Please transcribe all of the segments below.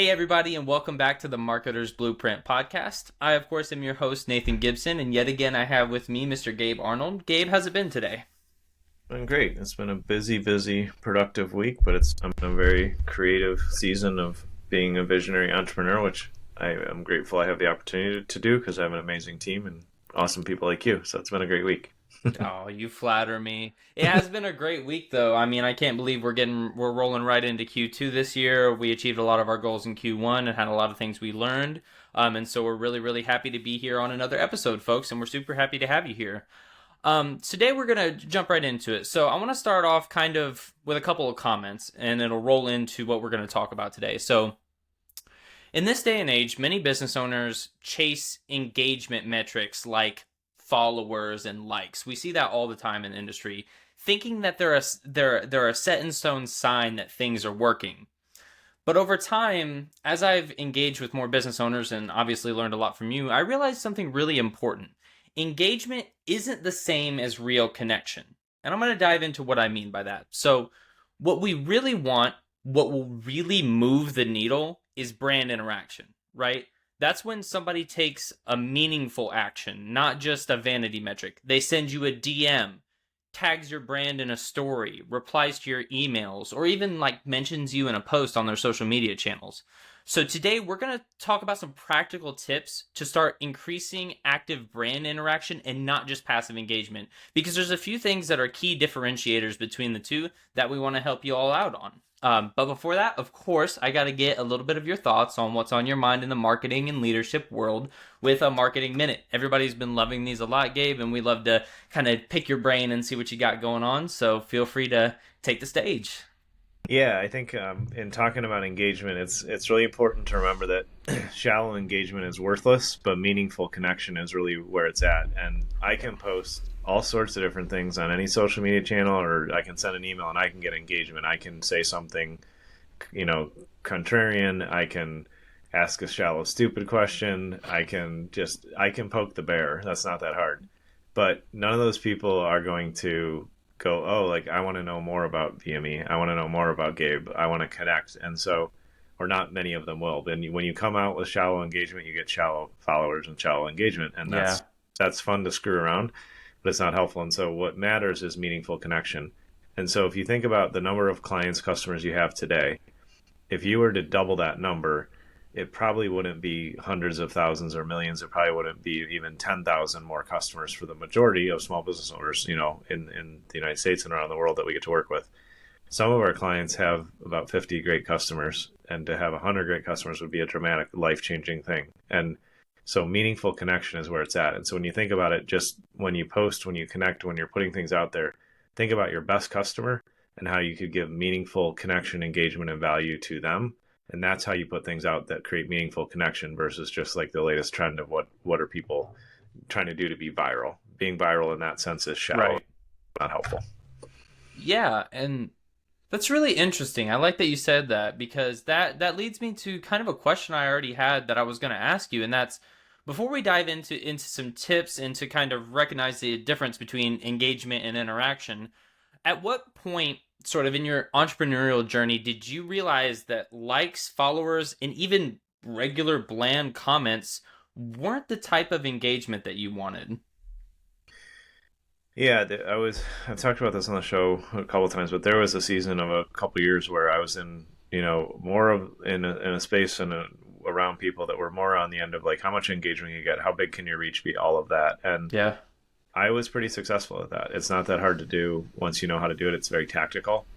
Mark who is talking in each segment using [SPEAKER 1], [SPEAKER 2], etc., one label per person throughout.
[SPEAKER 1] Hey, everybody, and welcome back to the Marketer's Blueprint podcast. I, of course, am your host, Nathan Gibson, and yet again, I have with me Mr. Gabe Arnold. Gabe, how's it been today?
[SPEAKER 2] Been great. It's been a busy, productive week, but I'm in a very creative season of being a visionary entrepreneur, which I am grateful I have the opportunity to do because I have an amazing team and awesome people like you. So it's been a great week.
[SPEAKER 1] Oh, you flatter me. It has been a great week, though. I mean, I can't believe we're rolling right into Q2 this year. We achieved a lot of our goals in Q1 and had a lot of things we learned. And so we're really happy to be here on another episode, folks, and we're super happy to have you here. Today we're going to jump right into it. So I want to start off kind of with a couple of comments, and it'll roll into what we're going to talk about today. So in this day and age, many business owners chase engagement metrics like followers and likes. We see that all the time in the industry, thinking that they're a set in stone sign that things are working. But over time, as I've engaged with more business owners and obviously learned a lot from you, I realized something really important. Engagement isn't the same as real connection. And I'm going to dive into what I mean by that. So, what we really want, what will really move the needle is brand interaction, right? That's when somebody takes a meaningful action, not just a vanity metric. They send you a DM, tags your brand in a story, replies to your emails, or even mentions you in a post on their social media channels. So today we're going to talk about some practical tips to start increasing active brand interaction and not just passive engagement, because there's a few things that are key differentiators between the two that we want to help you all out on. But before that, of course, I got to get a little bit of your thoughts on what's on your mind in the marketing and leadership world with a marketing minute. Everybody's been loving these a lot, Gabe, and we love to kind of pick your brain and see what you got going on. So feel free to take the stage.
[SPEAKER 2] Yeah, I think in talking about engagement, it's really important to remember that shallow engagement is worthless, but meaningful connection is really where it's at. And I can post all sorts of different things on any social media channel, or I can send an email and I can get engagement. I can say something, contrarian. I can ask a shallow, stupid question. I can poke the bear. That's not that hard. But none of those people are going to go, oh, I want to know more about VME. I want to know more about Gabe. I want to connect. And so, or not many of them will. Then when you come out with shallow engagement, you get shallow followers and shallow engagement. And that's fun to screw around, but it's not helpful. And so what matters is meaningful connection. And so if you think about the number of clients, customers you have today, if you were to double that number, it probably wouldn't be hundreds of thousands or millions. It probably wouldn't be even 10,000 more customers for the majority of small business owners, in the United States and around the world that we get to work with. Some of our clients have about 50 great customers, and to have 100 great customers would be a dramatic, life-changing thing. And so meaningful connection is where it's at. And so when you think about it, just when you post, when you connect, when you're putting things out there, think about your best customer and how you could give meaningful connection, engagement, and value to them. And that's how you put things out that create meaningful connection versus just the latest trend of what are people trying to do to be viral. Being viral in that sense is shallow,
[SPEAKER 1] Right.
[SPEAKER 2] Not helpful.
[SPEAKER 1] Yeah, and that's really interesting. I like that you said that, because that leads me to kind of a question I already had that I was going to ask you, and that's, before we dive into some tips and to kind of recognize the difference between engagement and interaction, at what point sort of in your entrepreneurial journey did you realize that likes, followers, and even regular bland comments weren't the type of engagement that you wanted?
[SPEAKER 2] Yeah, I've talked about this on the show a couple of times, but there was a season of a couple of years where I was in, more of in a space and around people that were more on the end of how much engagement you get, how big can your reach be, all of that. And
[SPEAKER 1] Yeah.
[SPEAKER 2] I was pretty successful at that. It's not that hard to do once you know how to do it. It's very tactical.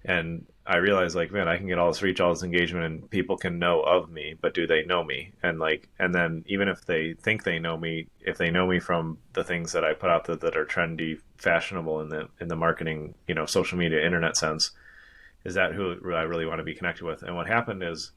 [SPEAKER 2] And I realized man, I can get all this reach, all this engagement, and people can know of me, but do they know me? And and then even if they think they know me, if they know me from the things that I put out that are trendy, fashionable in the marketing, social media, internet sense, is that who I really want to be connected with? And what happened is,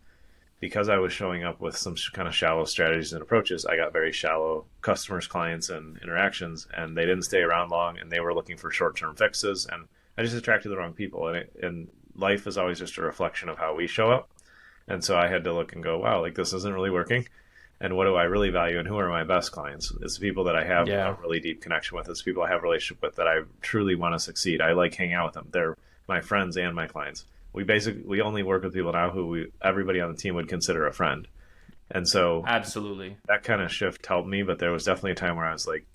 [SPEAKER 2] because I was showing up with some kind of shallow strategies and approaches, I got very shallow customers, clients, and interactions, and they didn't stay around long, and they were looking for short-term fixes, and I just attracted the wrong people. And life is always just a reflection of how we show up. And so I had to look and go, wow, this isn't really working. And what do I really value, and who are my best clients? It's the people that I have a really deep connection with. It's people I have a relationship with that I truly want to succeed. I like hanging out with them. They're my friends and my clients. we only work with people now who everybody on the team would consider a friend. And so
[SPEAKER 1] Absolutely.
[SPEAKER 2] that kind of shift helped me, but there was definitely a time where I was like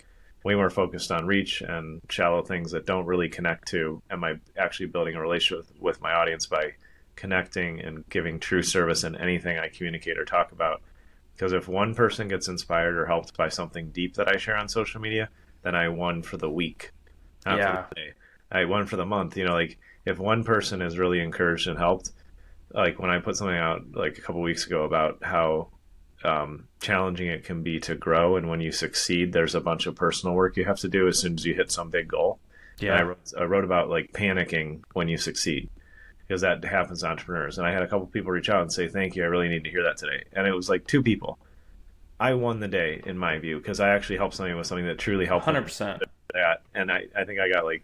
[SPEAKER 2] way more focused on reach and shallow things that don't really connect to, am I actually building a relationship with my audience by connecting and giving true service in anything I communicate or talk about. Because if one person gets inspired or helped by something deep that I share on social media, then I won for the week, not for the
[SPEAKER 1] Yeah.
[SPEAKER 2] day. I won for the month. Like if one person is really encouraged and helped, like when I put something out like a couple weeks ago about how challenging it can be to grow, and when you succeed, there's a bunch of personal work you have to do as soon as you hit some big goal. And
[SPEAKER 1] Yeah.
[SPEAKER 2] I wrote about like panicking when you succeed, because that happens to entrepreneurs. And I had a couple people reach out and say, "Thank you, I really need to hear that today." And it was like two people. I won the day in my view because I actually helped somebody with something that truly helped them.
[SPEAKER 1] 100%.
[SPEAKER 2] That, and I think I got like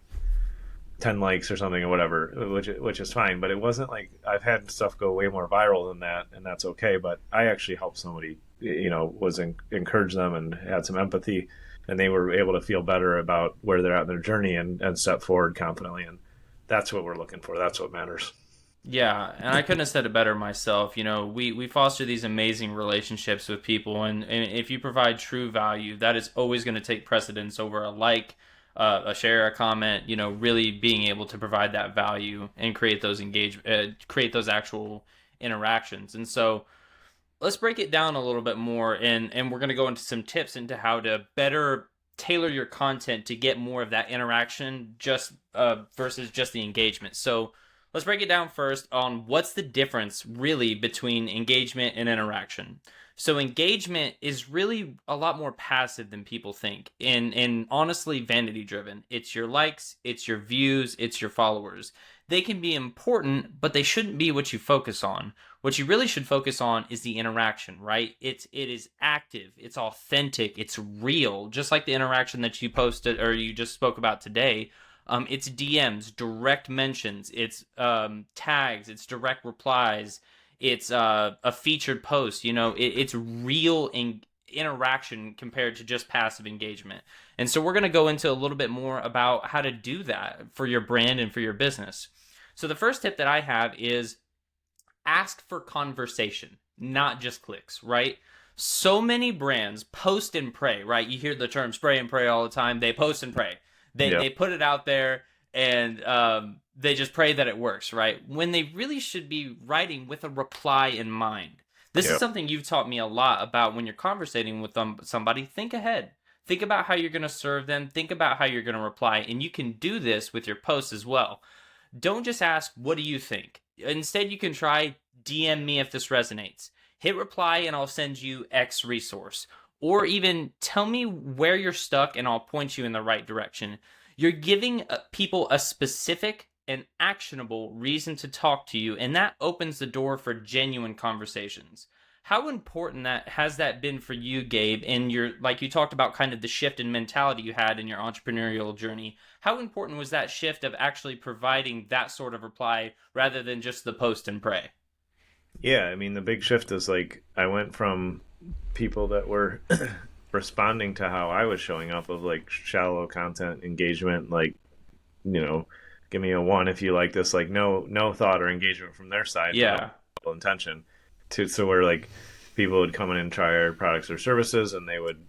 [SPEAKER 2] 10 likes or something or whatever, which is fine. But it wasn't like, I've had stuff go way more viral than that, and that's okay. But I actually helped somebody, was encourage them and had some empathy, and they were able to feel better about where they're at in their journey and step forward confidently. And that's what we're looking for. That's what matters.
[SPEAKER 1] Yeah, and I couldn't have said it better myself. We foster these amazing relationships with people, and if you provide true value, that is always going to take precedence over a like, a share, a comment. Really being able to provide that value and create those actual interactions. And so, let's break it down a little bit more, and we're going to go into some tips into how to better tailor your content to get more of that interaction just versus just the engagement. So let's break it down first on what's the difference really between engagement and interaction. So engagement is really a lot more passive than people think, and honestly vanity driven. It's your likes, it's your views, it's your followers. They can be important, but they shouldn't be what you focus on. What you really should focus on is the interaction, right? It is active, it's authentic, it's real, just like the interaction that you posted or you just spoke about today. It's DMs, direct mentions, it's tags, it's direct replies, it's a featured post. It's real interaction compared to just passive engagement. And so we're going to go into a little bit more about how to do that for your brand and for your business. So the first tip that I have is ask for conversation, not just clicks, right? So many brands post and pray, right? You hear the term spray and pray all the time. They post and pray. They
[SPEAKER 2] Yeah.
[SPEAKER 1] they put it out there, and they just pray that it works, right? When they really should be writing with a reply in mind. This is
[SPEAKER 2] Yeah.
[SPEAKER 1] something you've taught me a lot about when you're conversating with somebody. Think ahead. Think about how you're going to serve them. Think about how you're going to reply. And you can do this with your posts as well. Don't just ask, what do you think? Instead, you can try DM me if this resonates. Hit reply and I'll send you X resource. Or even tell me where you're stuck and I'll point you in the right direction. You're giving people a specific and actionable reason to talk to you, and that opens the door for genuine conversations. How important that has that been for you, Gabe, in your, like you talked about kind of the shift in mentality you had in your entrepreneurial journey? How important was that shift of actually providing that sort of reply rather than just the post and pray?
[SPEAKER 2] Yeah. I mean, the big shift is like I went from people that were responding to how I was showing up of like shallow content engagement, like, you know, give me a one if you like this, like no thought or engagement from their side, but
[SPEAKER 1] Yeah.
[SPEAKER 2] all intention to, so where like people would come in and try our products or services and they would,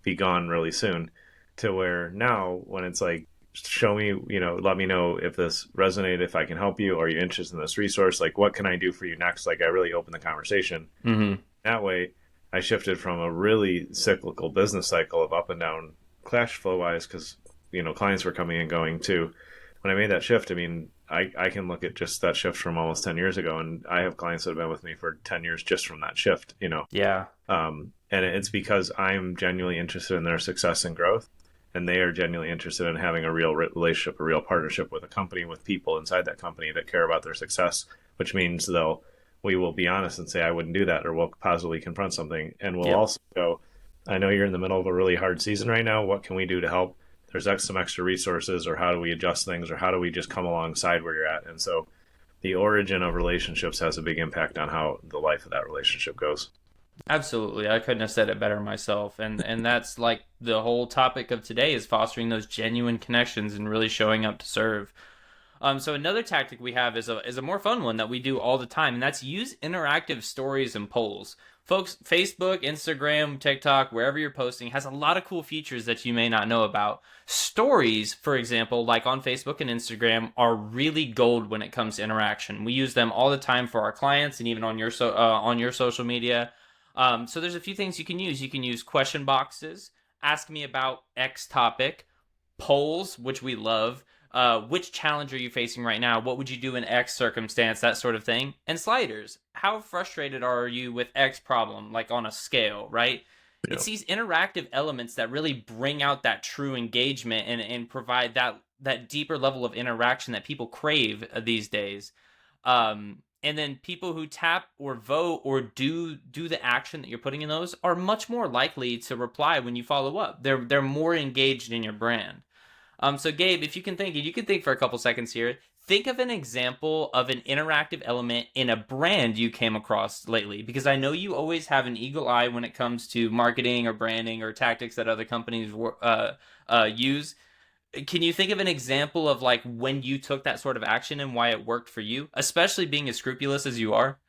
[SPEAKER 2] be gone really soon, to where now when it's like, show me, let me know if this resonated, if I can help you, or you're interested in this resource, like what can I do for you next? Like I really open the conversation.
[SPEAKER 1] Mm-hmm.
[SPEAKER 2] That way I shifted from a really cyclical business cycle of up and down cash flow wise, because clients were coming and going too. When I made that shift, I mean, I can look at just that shift from almost 10 years ago, and I have clients that have been with me for 10 years just from that shift.
[SPEAKER 1] Yeah.
[SPEAKER 2] And it's because I'm genuinely interested in their success and growth, and they are genuinely interested in having a real relationship, a real partnership with a company, with people inside that company that care about their success, which means we will be honest and say, I wouldn't do that, or we'll positively confront something. And we'll
[SPEAKER 1] Yep.
[SPEAKER 2] also go, I know you're in the middle of a really hard season right now. What can we do to help? There's some extra resources, or how do we adjust things, or how do we just come alongside where you're at? And so the origin of relationships has a big impact on how the life of that relationship goes.
[SPEAKER 1] Absolutely. I couldn't have said it better myself. And that's like the whole topic of today is fostering those genuine connections and really showing up to serve. So another tactic we have is a more fun one that we do all the time, and that's use interactive stories and polls. Folks, Facebook, Instagram, TikTok, wherever you're posting, has a lot of cool features that you may not know about. Stories, for example, like on Facebook and Instagram, are really gold when it comes to interaction. We use them all the time for our clients and even on your social media. So there's a few things you can use. You can use question boxes, ask me about X topic, polls, which we love. Which challenge are you facing right now? What would you do in X circumstance? That sort of thing. And sliders. How frustrated are you with X problem, like on a scale, right?
[SPEAKER 2] Yeah.
[SPEAKER 1] It's these interactive elements that really bring out that true engagement and provide that deeper level of interaction that people crave these days. And then people who tap or vote or do the action that you're putting in those are much more likely to reply when you follow up. They're more engaged in your brand. So Gabe, if you can think for a couple seconds here. Think of an example of an interactive element in a brand you came across lately, because I know you always have an eagle eye when it comes to marketing or branding or tactics that other companies use. Can you think of an example of like when you took that sort of action and why it worked for you, especially being as scrupulous as you are?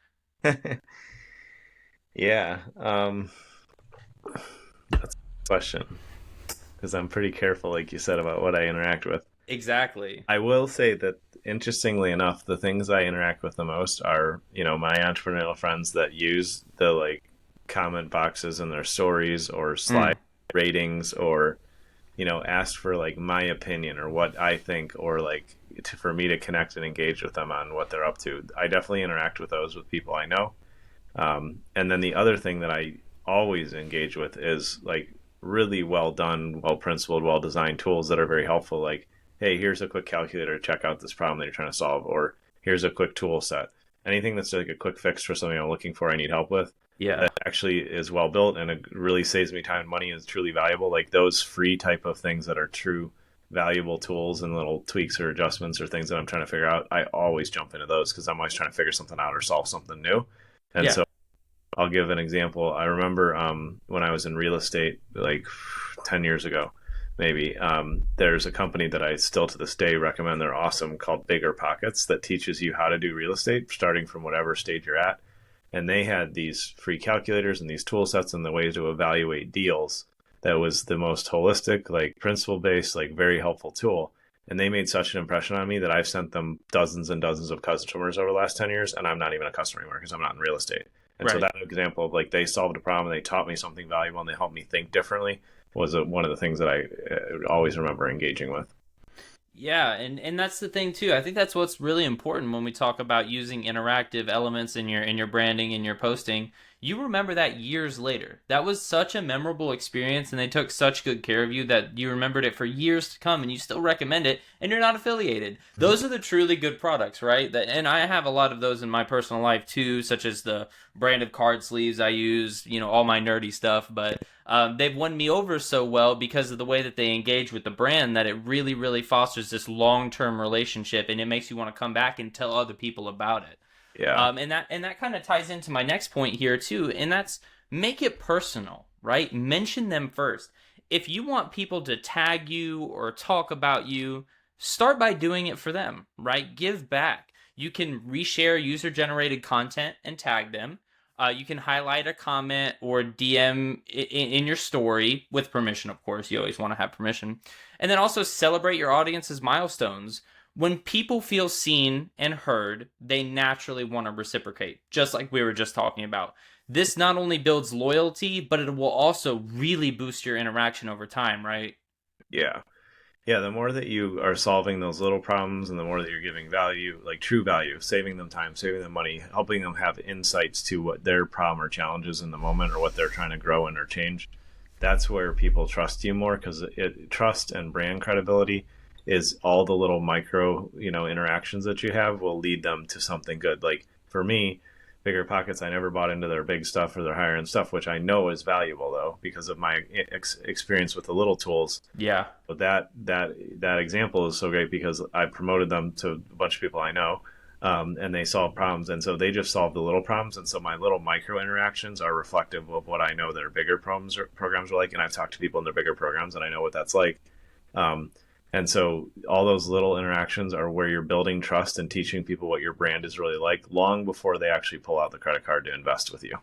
[SPEAKER 2] Yeah. That's a question because I'm pretty careful, like you said, about what I interact with.
[SPEAKER 1] Exactly.
[SPEAKER 2] I will say that, interestingly enough, the things I interact with the most are, my entrepreneurial friends that use the like comment boxes in their stories or slide
[SPEAKER 1] Mm,
[SPEAKER 2] ratings or, ask for like my opinion or what I think or like for me to connect and engage with them on what they're up to. I definitely interact with those with people I know. And then the other thing that I always engage with is like really well done, well principled, well designed tools that are very helpful. Like, hey, here's a quick calculator to check out this problem that you're trying to solve, or here's a quick tool set. Anything that's like a quick fix for something I'm looking for, I need help with,
[SPEAKER 1] yeah.
[SPEAKER 2] that actually is well built and it really saves me time and money and is truly valuable. Like those free type of things that are true valuable tools and little tweaks or adjustments or things that I'm trying to figure out, I always jump into those because I'm always trying to figure something out or solve something new. And
[SPEAKER 1] Yeah.
[SPEAKER 2] so I'll give an example. I remember when I was in real estate, like 10 years ago, maybe, there's a company that I still to this day recommend. They're awesome called Bigger Pockets that teaches you how to do real estate starting from whatever stage you're at. And they had these free calculators and these tool sets and the ways to evaluate deals that was the most holistic, like principle based, like very helpful tool. And they made such an impression on me that I've sent them dozens and dozens of customers over the last 10 years, and I'm not even a customer anymore because I'm not in real estate. And so
[SPEAKER 1] Right.
[SPEAKER 2] that example of like they solved a problem, they taught me something valuable, and they helped me think differently was one of the things that I always remember engaging with.
[SPEAKER 1] Yeah, and that's the thing too. I think that's what's really important when we talk about using interactive elements in your branding and your posting. You remember that years later. That was such a memorable experience and they took such good care of you that you remembered it for years to come and you still recommend it and you're not affiliated. Those are the truly good products, right? And I have a lot of those in my personal life too, such as the brand of card sleeves I use, all my nerdy stuff, but they've won me over so well because of the way that they engage with the brand that it really, really fosters this long-term relationship, and it makes you want to come back and tell other people about it.
[SPEAKER 2] Yeah,
[SPEAKER 1] And that kind of ties into my next point here too, and that's make it personal, right? Mention them first. If you want people to tag you or talk about you, start by doing it for them, right? Give back. You can reshare user generated content and tag them. You can highlight a comment or DM in your story with permission, of course. You always want to have permission. And then also celebrate your audience's milestones. When people feel seen and heard, they naturally want to reciprocate, just like we were just talking about. This not only builds loyalty, but it will also really boost your interaction over time, right?
[SPEAKER 2] yeah. Yeah, the more that you are solving those little problems and the more that you're giving value, like true value, saving them time, saving them money, helping them have insights to what their problem or challenge is in the moment or what they're trying to grow and or change, that's where people trust you more because trust and brand credibility is all the little micro, interactions that you have will lead them to something good. Like for me, Bigger Pockets, I never bought into their big stuff or their higher end stuff, which I know is valuable though because of my experience with the little tools.
[SPEAKER 1] Yeah.
[SPEAKER 2] But that example is so great because I promoted them to a bunch of people I know, and they solve problems, and so they just solve the little problems, and so my little micro interactions are reflective of what I know their bigger programs are like, and I've talked to people in their bigger programs, and I know what that's like. Um, And so all those little interactions are where you're building trust and teaching people what your brand is really like long before they actually pull out the credit card to invest with you.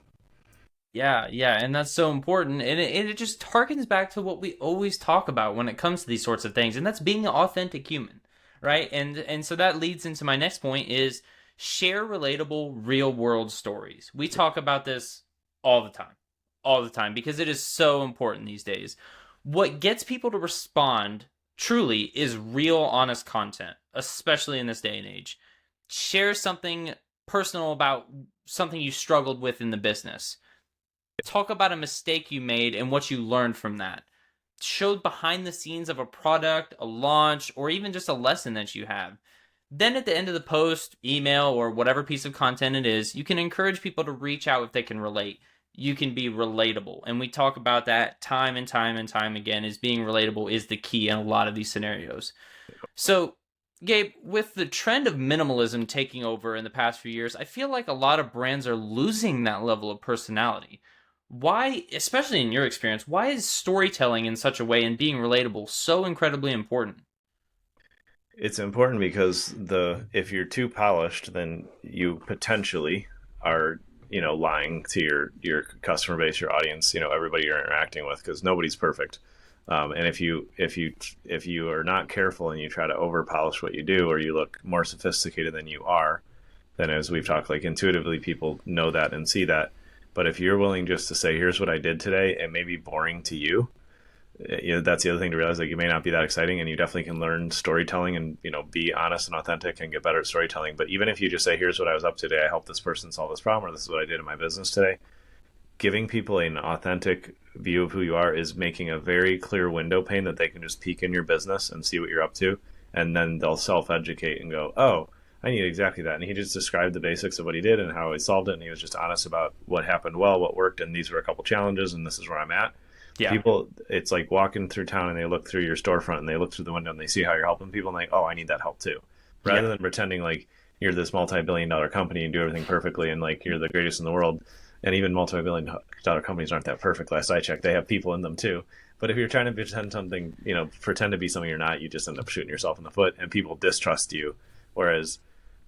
[SPEAKER 1] Yeah, yeah, and that's so important, and it just harkens back to what we always talk about when it comes to these sorts of things, and that's being an authentic human, right? And so that leads into my next point is share relatable real world stories. We talk about this all the time, all the time, because it is so important these days. What gets people to respond truly is real, honest content, especially in this day and age. Share something personal about something you struggled with in the business. Talk about a mistake you made and what you learned from that. Show behind the scenes of a product, a launch, or even just a lesson that you have. Then at the end of the post, email, or whatever piece of content it is, you can encourage people to reach out if they can relate. You can be relatable. And we talk about that time and time and time again, is being relatable is the key in a lot of these scenarios. So, Gabe, with the trend of minimalism taking over in the past few years, I feel like a lot of brands are losing that level of personality. Why, especially in your experience, why is storytelling in such a way and being relatable so incredibly important?
[SPEAKER 2] It's important because the if you're too polished, then you potentially are, lying to your customer base, your audience, everybody you're interacting with, because nobody's perfect. And if you are not careful and you try to over polish what you do, or you look more sophisticated than you are, then, as we've talked, like, intuitively people know that and see that. But if you're willing just to say, here's what I did today, it may be boring to you. That's the other thing to realize. Like, you may not be that exciting, and you definitely can learn storytelling and, be honest and authentic and get better at storytelling. But even if you just say, here's what I was up to today, I helped this person solve this problem, or this is what I did in my business today, giving people an authentic view of who you are is making a very clear window pane that they can just peek in your business and see what you're up to. And then they'll self-educate and go, oh, I need exactly that. And he just described the basics of what he did and how he solved it. And he was just honest about what happened well, what worked. And these were a couple challenges, and this is where I'm at.
[SPEAKER 1] Yeah,
[SPEAKER 2] People, it's like walking through town, and they look through your storefront and they look through the window and they see how you're helping people, and like, oh, I need that help too. Rather
[SPEAKER 1] yeah,
[SPEAKER 2] than pretending like you're this multi-billion-dollar company and do everything perfectly and like you're the greatest in the world. And even multi-billion-dollar companies aren't that perfect. Last I checked, they have people in them too. But if you're trying to pretend something, pretend to be something you're not, you just end up shooting yourself in the foot, and people distrust you. Whereas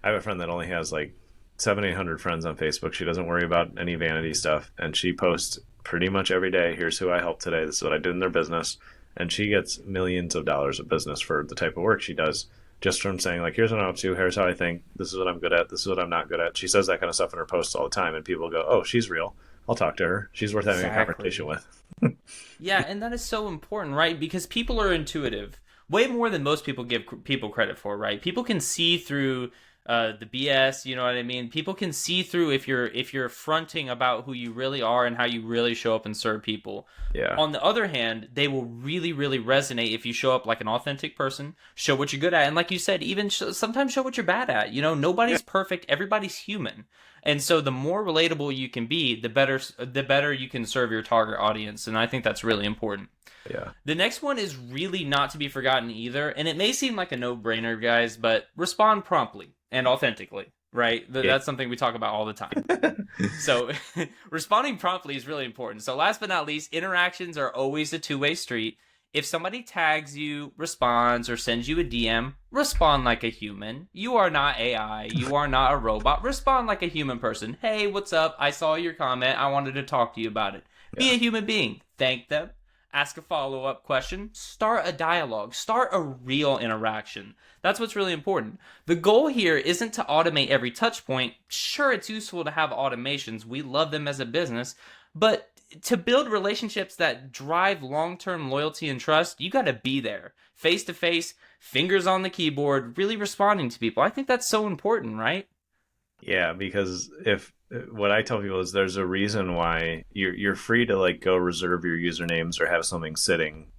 [SPEAKER 2] I have a friend that only has like 700-800 friends on Facebook. She doesn't worry about any vanity stuff, and she posts pretty much every day, here's who I helped today, this is what I did in their business. And she gets millions of dollars of business for the type of work she does, just from saying, like, here's what I'm up to, here's how I think, this is what I'm good at, this is what I'm not good at. She says that kind of stuff in her posts all the time, and people go, oh, she's real, I'll talk to her, she's worth having a conversation
[SPEAKER 1] exactly.
[SPEAKER 2] with.
[SPEAKER 1] Yeah, and that is so important, right? Because people are intuitive, way more than most people give people credit for, right? People can see through the BS, you know what I mean? People can see through if you're fronting about who you really are and how you really show up and serve people.
[SPEAKER 2] Yeah.
[SPEAKER 1] On the other hand, they will really, really resonate if you show up like an authentic person, show what you're good at, and like you said, even sometimes show what you're bad at.
[SPEAKER 2] Yeah.
[SPEAKER 1] Nobody's perfect, everybody's human. And so the more relatable you can be, the better you can serve your target audience, and I think that's really important.
[SPEAKER 2] Yeah.
[SPEAKER 1] The next one is really not to be forgotten either, and it may seem like a no-brainer, guys, but respond promptly and authentically, right?
[SPEAKER 2] Yeah.
[SPEAKER 1] That's something we talk about all the time. So responding promptly is really important. So last but not least, interactions are always a two-way street. If somebody tags you, responds, or sends you a DM, respond like a human. You are not AI. You are not a robot. Respond like a human person. Hey, what's up? I saw your comment. I wanted to talk to you about it. Be
[SPEAKER 2] Yeah.
[SPEAKER 1] a human being. Thank them. Ask a follow-up question. Start a dialogue. Start a real interaction. That's what's really important. The goal here isn't to automate every touch point. Sure, it's useful to have automations. We love them as a business. But to build relationships that drive long-term loyalty and trust, you got to be there. Face to face, fingers on the keyboard, really responding to people. I think that's so important, right?
[SPEAKER 2] Yeah, because if what I tell people is there's a reason why you're free to like go reserve your usernames or have something sitting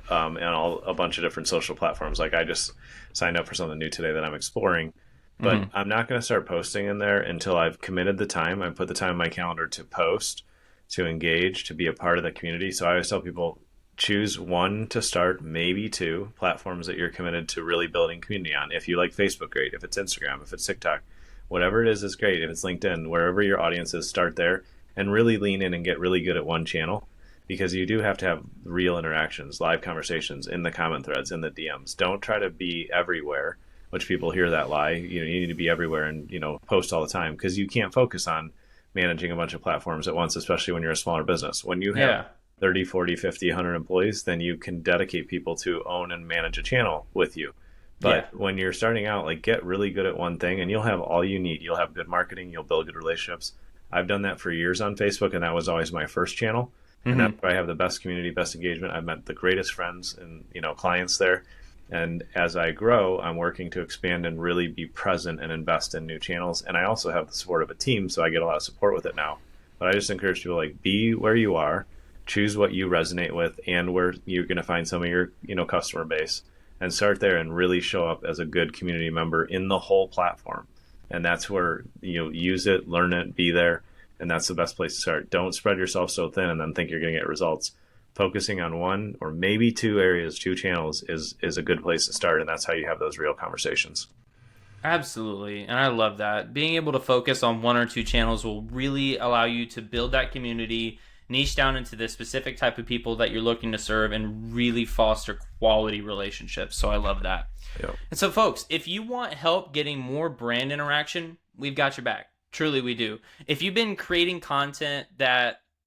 [SPEAKER 2] and all a bunch of different social platforms. Like, I just signed up for something new today that I'm exploring, but
[SPEAKER 1] Mm-hmm.
[SPEAKER 2] I'm not going to start posting in there until I've committed the time. I put the time in my calendar to post, to engage, to be a part of the community. So I always tell people, choose one to start, maybe two platforms that you're committed to really building community on. If you like Facebook, great. If it's Instagram, if it's TikTok, whatever it is great. If it's LinkedIn, wherever your audience is, start there and really lean in and get really good at one channel. because you do have to have real interactions, live conversations in the comment threads, in the DMs. Don't try to be everywhere, which people hear that lie. You need to be everywhere and, post all the time, because you can't focus on managing a bunch of platforms at once, especially when you're a smaller business. When you have
[SPEAKER 1] Yeah.
[SPEAKER 2] 30, 40, 50, 100 employees, then you can dedicate people to own and manage a channel with you.
[SPEAKER 1] Yeah.
[SPEAKER 2] But when you're starting out, like, get really good at one thing and you'll have all you need. You'll have good marketing, you'll build good relationships. I've done that for years on Facebook, and that was always my first channel. And that's
[SPEAKER 1] Hmm.
[SPEAKER 2] where I have the best community, best engagement. I've met the greatest friends and, clients there. And as I grow, I'm working to expand and really be present and invest in new channels. And I also have the support of a team, so I get a lot of support with it now. But I just encourage people, like, be where you are, choose what you resonate with and where you're going to find some of your, customer base, and start there and really show up as a good community member in the whole platform. And that's where, use it, learn it, be there. And that's the best place to start. Don't spread yourself so thin and then think you're going to get results. Focusing on one or maybe two areas, two channels is a good place to start. And that's how you have those real conversations.
[SPEAKER 1] Absolutely. And I love that. Being able to focus on one or two channels will really allow you to build that community, niche down into the specific type of people that you're looking to serve, and really foster quality relationships. So I love that.
[SPEAKER 2] Yep.
[SPEAKER 1] And so, folks, if you want help getting more brand interaction, we've got your back. Truly, we do. If you've been creating content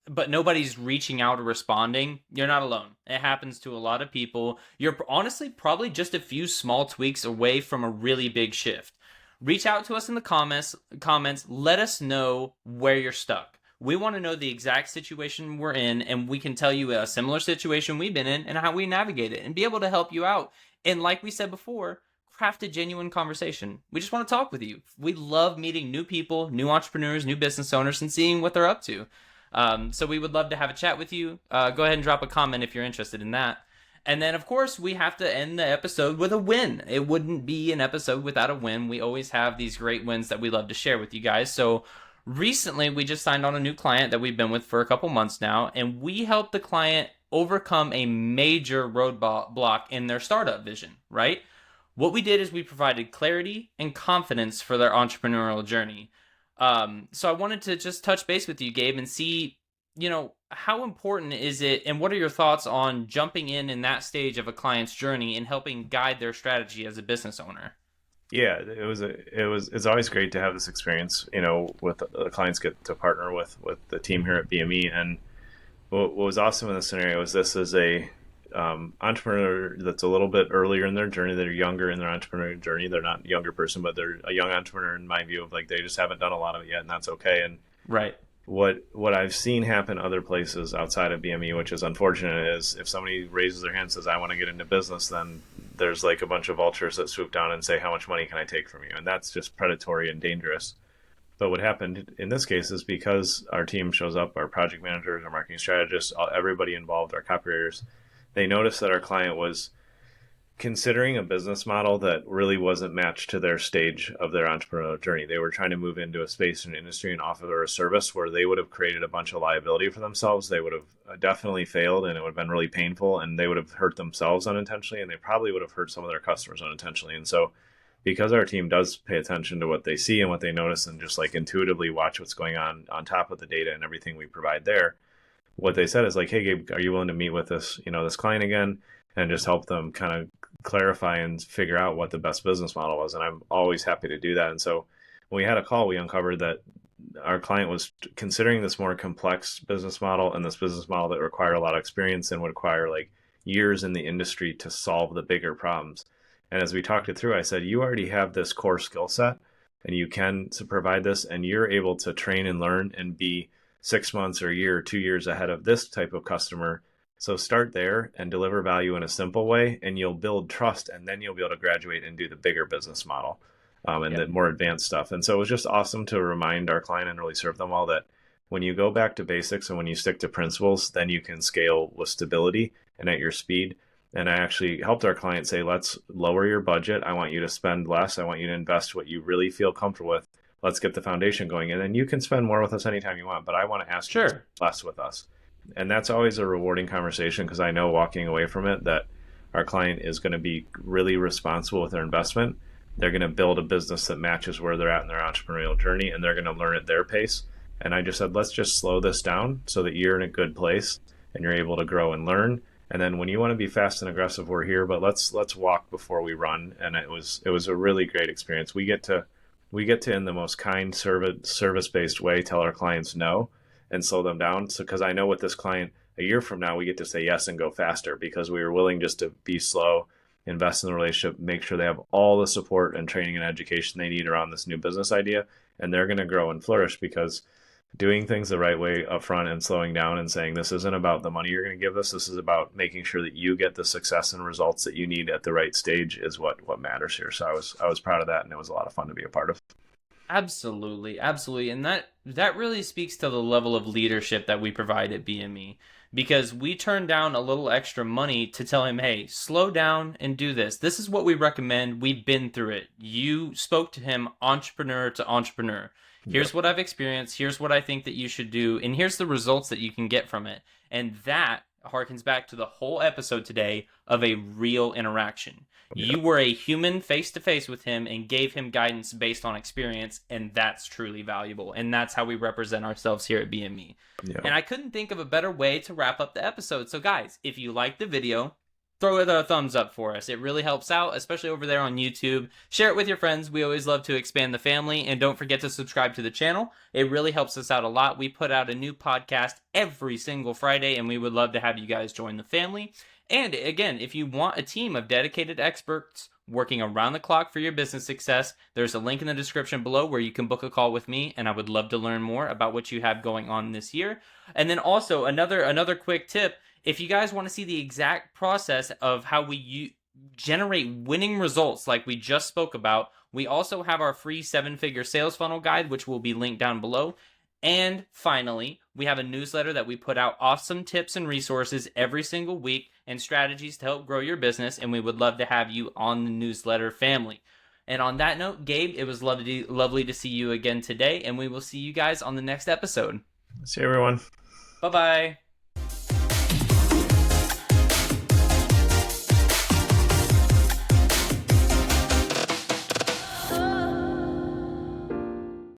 [SPEAKER 1] but nobody's reaching out or responding, you're not alone. It happens to a lot of people. You're honestly probably just a few small tweaks away from a really big shift. Reach out to us in the comments. Let us know where you're stuck. We want to know the exact situation we're in, and we can tell you a similar situation we've been in and how we navigate it and be able to help you out. And like we said before, craft a genuine conversation. We just want to talk with you. We love meeting new people, new entrepreneurs, new business owners, and seeing what they're up to. So we would love to have a chat with you. Go ahead and drop a comment if you're interested in that. And then, of course, we have to end the episode with a win. It wouldn't be an episode without a win. We always have these great wins that we love to share with you guys. So recently, we just signed on a new client that we've been with for a couple months now, and we helped the client overcome a major roadblock in their startup vision, right? What we did is we provided clarity and confidence for their entrepreneurial journey. So I wanted to just touch base with you, Gabe, and see, how important is it, and what are your thoughts on jumping in that stage of a client's journey and helping guide their strategy as a business owner?
[SPEAKER 2] Yeah, it's always great to have this experience, with the clients get to partner with the team here at BME. And what was awesome in this scenario is this is a entrepreneur that's a little bit earlier in their journey. They're younger in their entrepreneurial journey. They're not a younger person, but they're a young entrepreneur in my view of, like, they just haven't done a lot of it yet, and that's okay. And
[SPEAKER 1] Right.
[SPEAKER 2] what I've seen happen other places outside of BME, which is unfortunate, is if somebody raises their hand and says, I want to get into business, then there's like a bunch of vultures that swoop down and say, how much money can I take from you? And that's just predatory and dangerous. But what happened in this case is, because our team shows up, our project managers, our marketing strategists, everybody involved, our copywriters, they noticed that our client was considering a business model that really wasn't matched to their stage of their entrepreneurial journey. They were trying to move into a space and industry and offer a service where they would have created a bunch of liability for themselves. They would have definitely failed, and it would have been really painful, and they would have hurt themselves unintentionally, and they probably would have hurt some of their customers unintentionally. And so, because our team does pay attention to what they see and what they notice, and just like intuitively watch what's going on top of the data and everything we provide there, what they said is like, hey, Gabe, are you willing to meet with this client again, and just help them kind of clarify and figure out what the best business model was? And I'm always happy to do that. And so when we had a call, we uncovered that our client was considering this more complex business model, and this business model that required a lot of experience and would require like years in the industry to solve the bigger problems. And as we talked it through, I said, you already have this core skill set, and you can provide this, and you're able to train and learn and be 6 months or a year or 2 years ahead of this type of customer. So start there and deliver value in a simple way, and you'll build trust, and then you'll be able to graduate and do the bigger business model, and
[SPEAKER 1] Yep.
[SPEAKER 2] the more advanced stuff. And so it was just awesome to remind our client and really serve them all that when you go back to basics and when you stick to principles, then you can scale with stability and at your speed. And I actually helped our client say, let's lower your budget. I want you to spend less. I want you to invest what you really feel comfortable with. Let's get the foundation going. And then you can spend more with us anytime you want, but I want to ask you to spend
[SPEAKER 1] Sure.
[SPEAKER 2] less with us. And that's always a rewarding conversation, because I know walking away from it that our client is going to be really responsible with their investment. They're going to build a business that matches where they're at in their entrepreneurial journey, and they're going to learn at their pace. And I just said, let's just slow this down so that you're in a good place, and you're able to grow and learn. And then when you want to be fast and aggressive, we're here, but let's walk before we run. And it was a really great experience. We get to in the most kind service based way tell our clients no and slow them down. So because I know with this client a year from now we get to say yes and go faster because we were willing just to be slow, invest in the relationship, make sure they have all the support and training and education they need around this new business idea, and they're going to grow and flourish because doing things the right way up front and slowing down and saying this isn't about the money you're going to give us, this is about making sure that you get the success and results that you need at the right stage is what matters here. So I was proud of that, and it was a lot of fun to be a part of.
[SPEAKER 1] Absolutely, absolutely. And that really speaks to the level of leadership that we provide at BME, because we turned down a little extra money to tell him, "Hey, slow down and do this. This is what we recommend. We've been through it." You spoke to him entrepreneur to entrepreneur.
[SPEAKER 2] Yep.
[SPEAKER 1] Here's what I've experienced. Here's what I think that you should do, and here's the results that you can get from it. And that harkens back to the whole episode today of a real interaction. You
[SPEAKER 2] Yep.
[SPEAKER 1] were a human face to face with him and gave him guidance based on experience, and that's truly valuable. And that's how we represent ourselves here at BME.
[SPEAKER 2] Yep.
[SPEAKER 1] And I couldn't think of a better way to wrap up the episode. So, guys, if you like the video, throw it a thumbs up for us. It really helps out, especially over there on YouTube. Share it with your friends. We always love to expand the family. And don't forget to subscribe to the channel. It really helps us out a lot. We put out a new podcast every single Friday, and we would love to have you guys join the family. And again, if you want a team of dedicated experts working around the clock for your business success, there's a link in the description below where you can book a call with me, and I would love to learn more about what you have going on this year. And then also another quick tip, if you guys want to see the exact process of how we generate winning results like we just spoke about, we also have our free 7-figure sales funnel guide, which will be linked down below. And finally, we have a newsletter that we put out awesome tips and resources every single week and strategies to help grow your business, and we would love to have you on the newsletter family. And on that note, Gabe, it was lovely to see you again today, and we will see you guys on the next episode.
[SPEAKER 2] See you, everyone.
[SPEAKER 1] Bye-bye.